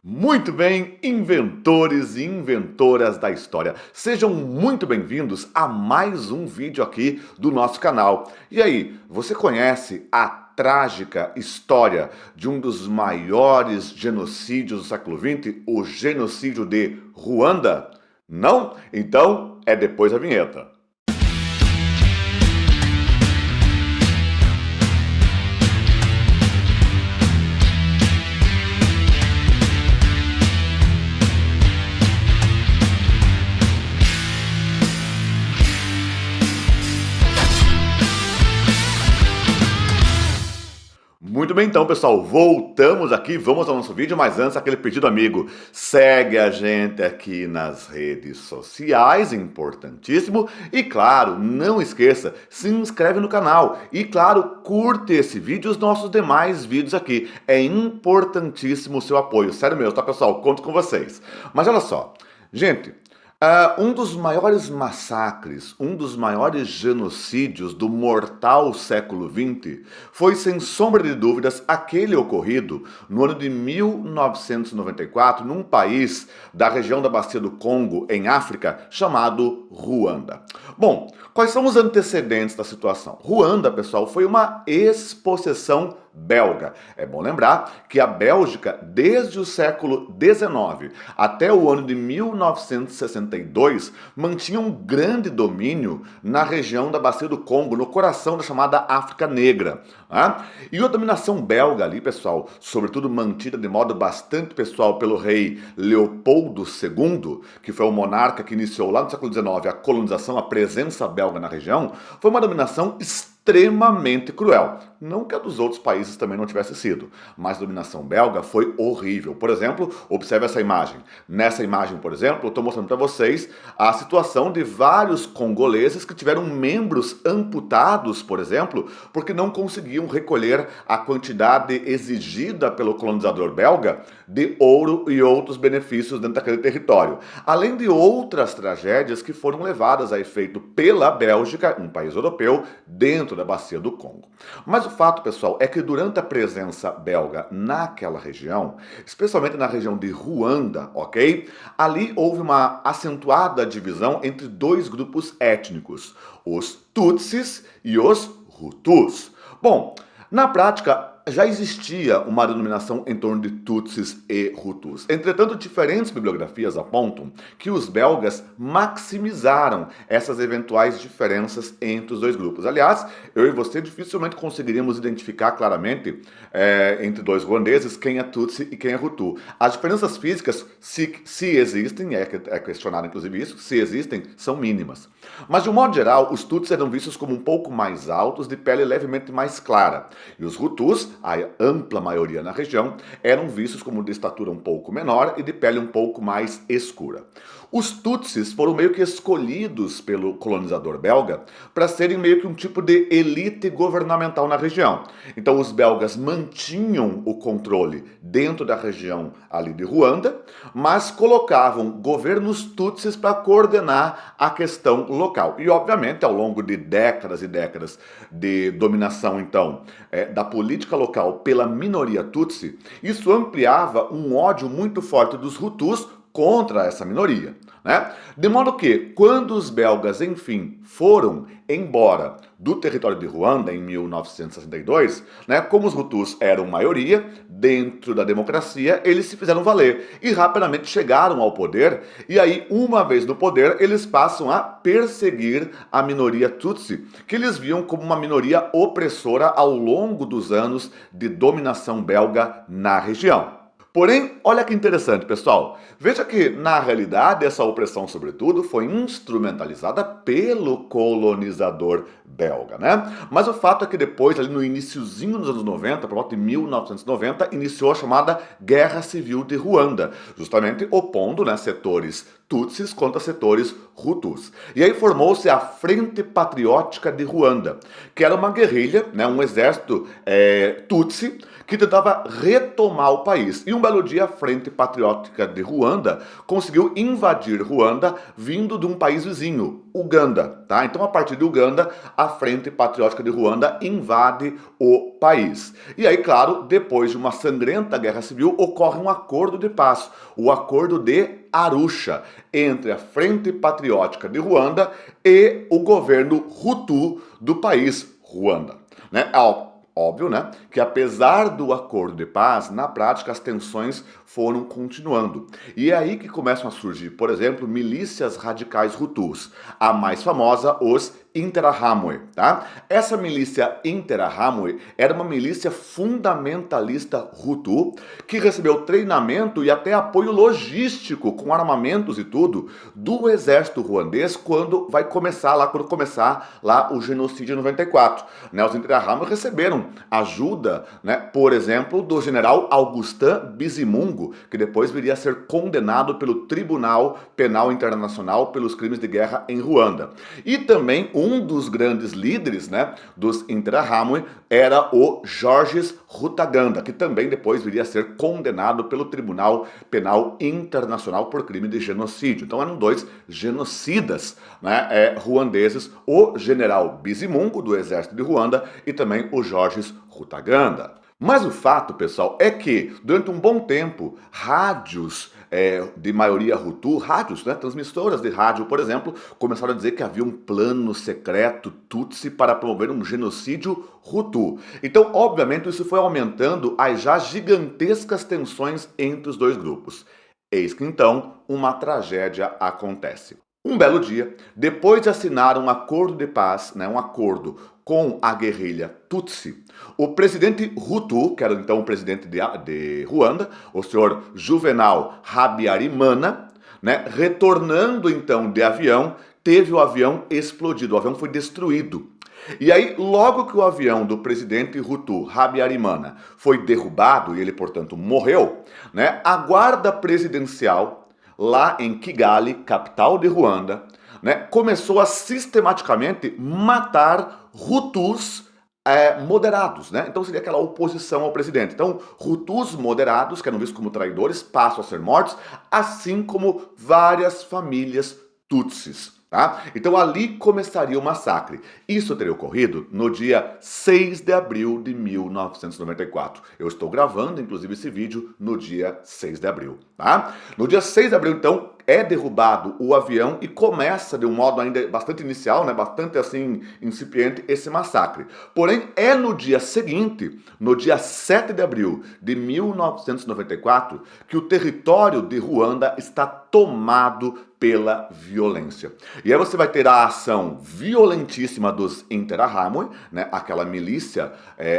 Muito bem, inventores e inventoras da história, sejam muito bem-vindos a mais um vídeo aqui do nosso canal. E aí, você conhece a trágica história de um dos maiores genocídios do século XX, o genocídio de Ruanda? Não? Então é depois da vinheta. Muito bem, então, pessoal, voltamos aqui, vamos ao nosso vídeo, mas antes aquele pedido amigo, segue a gente aqui nas redes sociais, importantíssimo, e claro, não esqueça, se inscreve no canal e claro, curte esse vídeo e os nossos demais vídeos aqui, é importantíssimo o seu apoio, sério mesmo, tá pessoal, conto com vocês. Mas olha só, gente, um dos maiores massacres, um dos maiores genocídios do mortal século XX foi, sem sombra de dúvidas, aquele ocorrido no ano de 1994, num país da região da Bacia do Congo, em África, chamado Ruanda. Bom, quais são os antecedentes da situação? Ruanda, pessoal, foi uma ex-possessão belga. É bom lembrar que a Bélgica, desde o século XIX até o ano de 1962, mantinha um grande domínio na região da Bacia do Congo, no coração da chamada África Negra. Né? E a dominação belga ali, pessoal, sobretudo mantida de modo bastante pessoal pelo rei Leopoldo II, que foi o monarca que iniciou lá no século XIX a colonização, a presença belga na região, foi uma dominação extremamente cruel. Não que a dos outros países também não tivesse sido, mas a dominação belga foi horrível. Por exemplo, observe essa imagem. Nessa imagem, por exemplo, eu estou mostrando para vocês a situação de vários congoleses que tiveram membros amputados, por exemplo, porque não conseguiam recolher a quantidade exigida pelo colonizador belga de ouro e outros benefícios dentro daquele território. Além de outras tragédias que foram levadas a efeito pela Bélgica, um país europeu, dentro da Bacia do Congo. Mas o fato, pessoal, é que durante a presença belga naquela região, especialmente na região de Ruanda, ok? Ali houve uma acentuada divisão entre dois grupos étnicos, os Tutsis e os Hutus. Bom, na prática, já existia uma denominação em torno de Tutsis e Hutus. Entretanto, diferentes bibliografias apontam que os belgas maximizaram essas eventuais diferenças entre os dois grupos. Aliás, eu e você dificilmente conseguiríamos identificar claramente entre dois ruandeses quem é Tutsi e quem é Hutu. As diferenças físicas, se existem, é questionado inclusive isso, se existem, são mínimas. Mas de um modo geral, os Tutsis eram vistos como um pouco mais altos, de pele levemente mais clara. E os Hutus, a ampla maioria na região, eram vistos como de estatura um pouco menor e de pele um pouco mais escura. Os Tutsis foram meio que escolhidos pelo colonizador belga para serem meio que um tipo de elite governamental na região. Então os belgas mantinham o controle dentro da região ali de Ruanda, mas colocavam governos Tutsis para coordenar a questão local. E obviamente ao longo de décadas e décadas de dominação então da política local pela minoria Tutsi, isso ampliava um ódio muito forte dos Hutus contra essa minoria. Né? De modo que, quando os belgas, enfim, foram embora do território de Ruanda em 1962, né, como os Hutus eram maioria, dentro da democracia, eles se fizeram valer e rapidamente chegaram ao poder, e aí, uma vez no poder, eles passam a perseguir a minoria Tutsi, que eles viam como uma minoria opressora ao longo dos anos de dominação belga na região. Porém, olha que interessante, pessoal. Veja que, na realidade, essa opressão, sobretudo, foi instrumentalizada pelo colonizador belga, né? Mas o fato é que depois, ali no iniciozinho dos anos 90, por volta de 1990, iniciou a chamada Guerra Civil de Ruanda, justamente opondo, né, setores Tutsis contra setores Hutus. E aí formou-se a Frente Patriótica de Ruanda, que era uma guerrilha, né, um exército Tutsi, que tentava retomar o país. E um belo dia a Frente Patriótica de Ruanda conseguiu invadir Ruanda vindo de um país vizinho, Uganda. Tá? Então, a partir de Uganda, a Frente Patriótica de Ruanda invade o país. E aí, claro, depois de uma sangrenta guerra civil, ocorre um acordo de paz, o Acordo de Arusha, entre a Frente Patriótica de Ruanda e o governo Hutu do país Ruanda. Né? Óbvio, né, que apesar do acordo de paz, na prática as tensões foram continuando. E é aí que começam a surgir, por exemplo, milícias radicais Hutus. A mais famosa, os Interahamwe, tá? Essa milícia Interahamwe era uma milícia fundamentalista Hutu que recebeu treinamento e até apoio logístico com armamentos e tudo do exército ruandês quando começar lá o genocídio em 94. Né? Os Interahamwe receberam ajuda, né, por exemplo, do general Augustin Bizimungu, que depois viria a ser condenado pelo Tribunal Penal Internacional pelos crimes de guerra em Ruanda. E também um dos grandes líderes, né, dos Interahamwe era o Georges Rutaganda, que também depois viria a ser condenado pelo Tribunal Penal Internacional por crime de genocídio. Então eram dois genocidas, né, ruandeses, o general Bizimungu, do exército de Ruanda, e também o Georges Rutaganda. Mas o fato, pessoal, é que durante um bom tempo, rádios de maioria Hutu, rádios, né, transmissoras de rádio, por exemplo, começaram a dizer que havia um plano secreto Tutsi para promover um genocídio Hutu. Então, obviamente, isso foi aumentando as já gigantescas tensões entre os dois grupos. Eis que então uma tragédia acontece. Um belo dia, depois de assinar um acordo de paz, né, um acordo com a guerrilha Tutsi, o presidente Hutu, que era então o presidente de Ruanda, o senhor Juvenal Habyarimana, né, retornando então de avião, teve o avião explodido, o avião foi destruído. E aí, logo que o avião do presidente Hutu, Habyarimana, foi derrubado, e ele, portanto, morreu, né, a guarda presidencial lá em Kigali, capital de Ruanda, né, começou a sistematicamente matar Hutus moderados, né? Então seria aquela oposição ao presidente. Então, Hutus moderados, que eram vistos como traidores, passam a ser mortos, assim como várias famílias Tutsis. Tá? Então ali começaria o massacre. Isso teria ocorrido no dia 6 de abril de 1994. Eu estou gravando, inclusive, esse vídeo no dia 6 de abril. Tá? No dia 6 de abril, então, é derrubado o avião e começa de um modo ainda bastante inicial, né, bastante assim incipiente, esse massacre. Porém, é no dia seguinte, no dia 7 de abril de 1994, que o território de Ruanda está tomado pela violência. E aí você vai ter a ação violentíssima dos Interahamwe, né, aquela milícia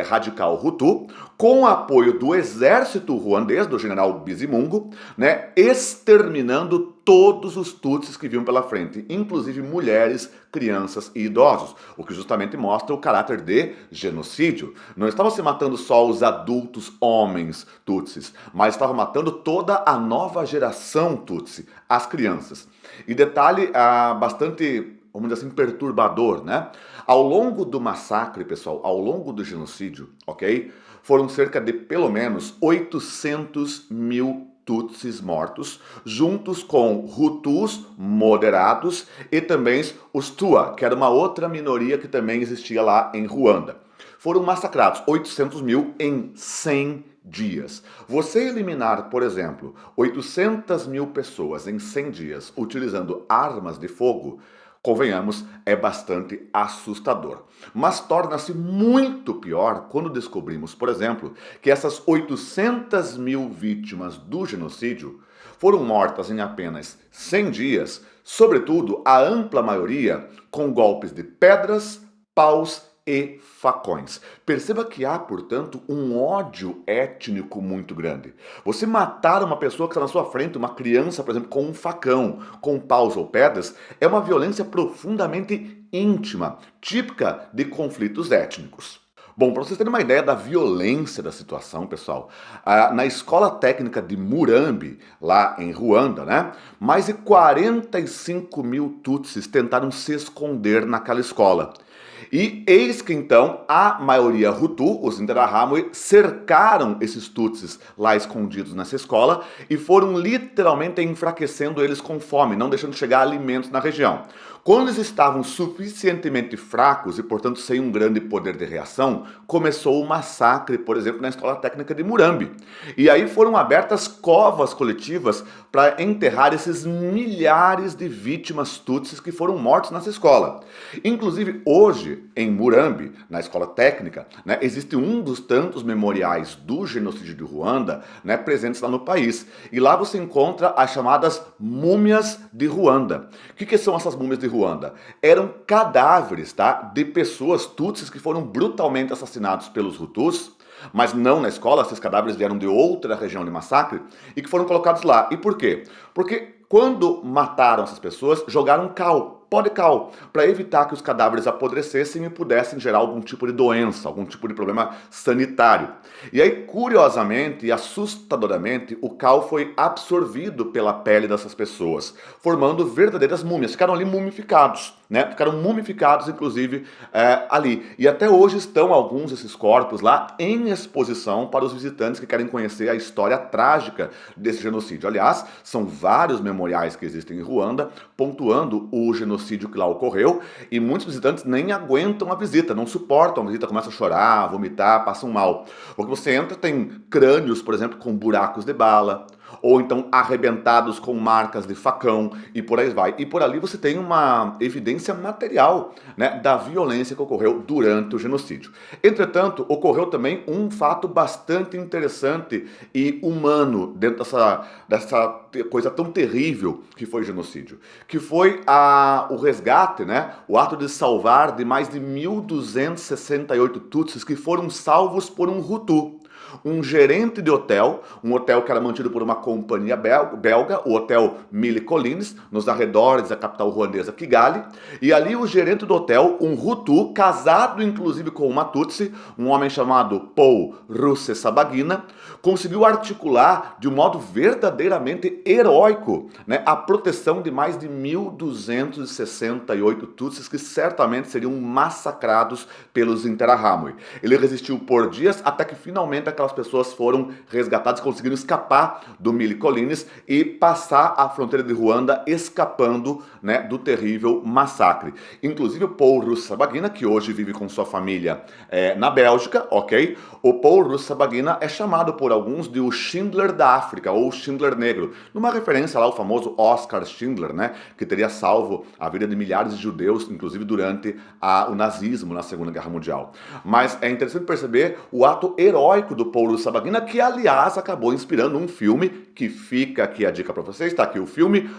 radical Hutu, com apoio do exército ruandês, do general Bizimungu, né, exterminando todos os Tutsis que vinham pela frente, inclusive mulheres, crianças e idosos, o que justamente mostra o caráter de genocídio. Não estava se matando só os adultos homens Tutsis, mas estava matando toda a nova geração Tutsi, as crianças. E detalhe bastante, vamos dizer assim, perturbador, né? Ao longo do massacre, pessoal, ao longo do genocídio, ok? Foram cerca de pelo menos 800 mil Tutsis mortos, juntos com Hutus moderados e também os Tua, que era uma outra minoria que também existia lá em Ruanda. Foram massacrados 800 mil em 100 dias. Você eliminar, por exemplo, 800 mil pessoas em 100 dias utilizando armas de fogo, convenhamos, é bastante assustador. Mas torna-se muito pior quando descobrimos, por exemplo, que essas 800 mil vítimas do genocídio foram mortas em apenas 100 dias, sobretudo a ampla maioria com golpes de pedras, paus e facões. Perceba que há, portanto, um ódio étnico muito grande. Você matar uma pessoa que está na sua frente, uma criança, por exemplo, com um facão, com paus ou pedras, é uma violência profundamente íntima, típica de conflitos étnicos. Bom, para vocês terem uma ideia da violência da situação, pessoal, na escola técnica de Murambi, lá em Ruanda, né, mais de 45 mil Tutsis tentaram se esconder naquela escola. E eis que então a maioria Hutu, os Interahamwe, cercaram esses Tutsis lá escondidos nessa escola e foram literalmente enfraquecendo eles com fome, não deixando chegar alimentos na região. Quando eles estavam suficientemente fracos e, portanto, sem um grande poder de reação, começou o massacre, por exemplo, na escola técnica de Murambi. E aí foram abertas covas coletivas para enterrar esses milhares de vítimas tutsis que foram mortos nessa escola. Inclusive, hoje, em Murambi, na escola técnica, né, existe um dos tantos memoriais do genocídio de Ruanda, né, presentes lá no país. E lá você encontra as chamadas múmias de Ruanda. O que são essas múmias de Ruanda? Eram cadáveres, tá, de pessoas tutsis que foram brutalmente assassinados pelos Hutus, mas não na escola. Esses cadáveres vieram de outra região de massacre e que foram colocados lá. E por quê? Porque quando mataram essas pessoas, jogaram cal, pó de cal, para evitar que os cadáveres apodrecessem e pudessem gerar algum tipo de doença, algum tipo de problema sanitário. E aí, curiosamente e assustadoramente, o cal foi absorvido pela pele dessas pessoas, formando verdadeiras múmias. Ficaram ali mumificados, né? Ficaram mumificados, inclusive, ali. E até hoje estão alguns desses corpos lá em exposição para os visitantes que querem conhecer a história trágica desse genocídio. Aliás, são vários memoriais que existem em Ruanda pontuando o genocídio que lá ocorreu, e muitos visitantes nem aguentam a visita, não suportam a visita, começam a chorar, a vomitar, passam mal. Porque você entra, tem crânios, por exemplo, com buracos de bala, ou então arrebentados com marcas de facão, e por aí vai. E por ali você tem uma evidência material, né, da violência que ocorreu durante o genocídio. Entretanto, ocorreu também um fato bastante interessante e humano dentro dessa coisa tão terrível que foi o genocídio, que foi o resgate, né, o ato de salvar de mais de 1.268 Tutsis que foram salvos por um Hutu. Um gerente de hotel, um hotel que era mantido por uma companhia belga, o Hotel Mille Collines, nos arredores da capital ruandesa Kigali, e ali o gerente do hotel, um Hutu, casado inclusive com uma Tutsi, um homem chamado Paul Rusesabagina, conseguiu articular de um modo verdadeiramente heróico, né, a proteção de mais de 1.268 Tutsis que certamente seriam massacrados pelos Interahamwe. Ele resistiu por dias até que finalmente aquelas pessoas foram resgatadas, conseguiram escapar do Mille Collines e passar a fronteira de Ruanda escapando, né, do terrível massacre. Inclusive o Paul Rusesabagina, que hoje vive com sua família na Bélgica, ok? O Paul Rusesabagina é chamado por alguns de o Schindler da África, ou Schindler negro, numa referência lá ao famoso Oscar Schindler, né, que teria salvo a vida de milhares de judeus, inclusive durante o nazismo na Segunda Guerra Mundial. Mas é interessante perceber o ato heróico do Paul Rusesabagina, que aliás acabou inspirando um filme, que fica aqui a dica para vocês, está aqui o filme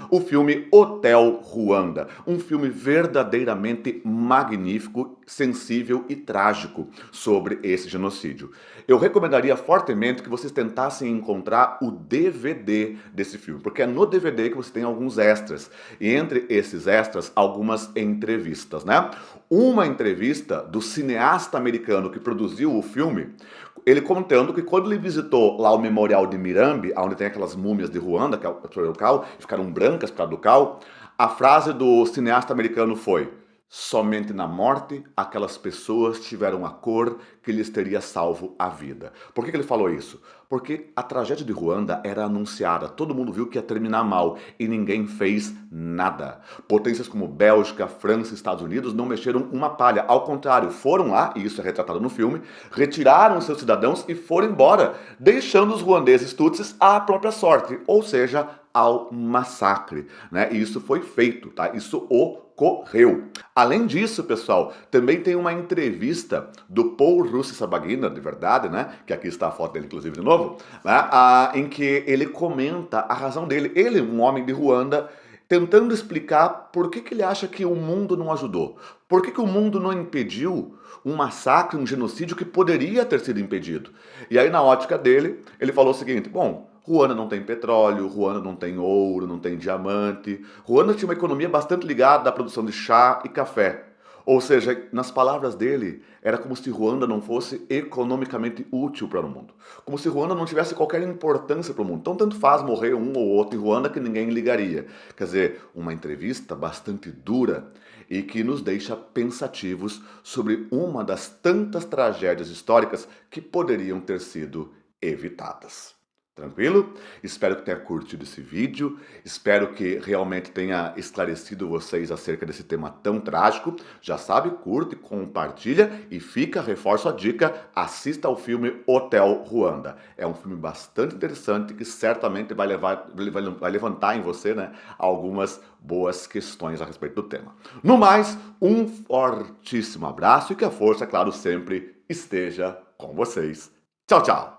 Hotel Ruanda, um filme verdadeiramente magnífico, sensível e trágico sobre esse genocídio. Eu recomendaria fortemente que vocês tentassem encontrar o DVD desse filme, porque é no DVD que você tem alguns extras, e entre esses extras, algumas entrevistas, né? Uma entrevista do cineasta americano que produziu o filme, ele contando que quando ele visitou lá o memorial de Murambi, onde tem aquelas múmias de Ruanda, que é o cal, ficaram brancas por causa do cal, a frase do cineasta americano foi: somente na morte aquelas pessoas tiveram a cor que lhes teria salvo a vida. Por que ele falou isso? Porque a tragédia de Ruanda era anunciada, todo mundo viu que ia terminar mal e ninguém fez nada. Potências como Bélgica, França e Estados Unidos não mexeram uma palha, ao contrário, foram lá, e isso é retratado no filme, retiraram seus cidadãos e foram embora, deixando os ruandeses tutsis à própria sorte, ou seja, ao massacre, né? E isso foi feito, tá? Isso ocorreu. Além disso, pessoal, também tem uma entrevista do Paul Rusesabagina, de verdade, né? Que aqui está a foto dele, inclusive, de novo, né? Em que ele comenta a razão dele. Ele, um homem de Ruanda, tentando explicar por que ele acha que o mundo não ajudou. Por que o mundo não impediu um massacre, um genocídio que poderia ter sido impedido? E aí, na ótica dele, ele falou o seguinte: bom, Ruanda não tem petróleo, Ruanda não tem ouro, não tem diamante. Ruanda tinha uma economia bastante ligada à produção de chá e café. Ou seja, nas palavras dele, era como se Ruanda não fosse economicamente útil para o mundo. Como se Ruanda não tivesse qualquer importância para o mundo. Então, tanto faz morrer um ou outro em Ruanda que ninguém ligaria. Quer dizer, uma entrevista bastante dura e que nos deixa pensativos sobre uma das tantas tragédias históricas que poderiam ter sido evitadas. Tranquilo? Espero que tenha curtido esse vídeo, espero que realmente tenha esclarecido vocês acerca desse tema tão trágico. Já sabe, curte, compartilha e reforço a dica, assista ao filme Hotel Ruanda. É um filme bastante interessante que certamente vai levantar em você, né, algumas boas questões a respeito do tema. No mais, um fortíssimo abraço e que a força, claro, sempre esteja com vocês. Tchau, tchau!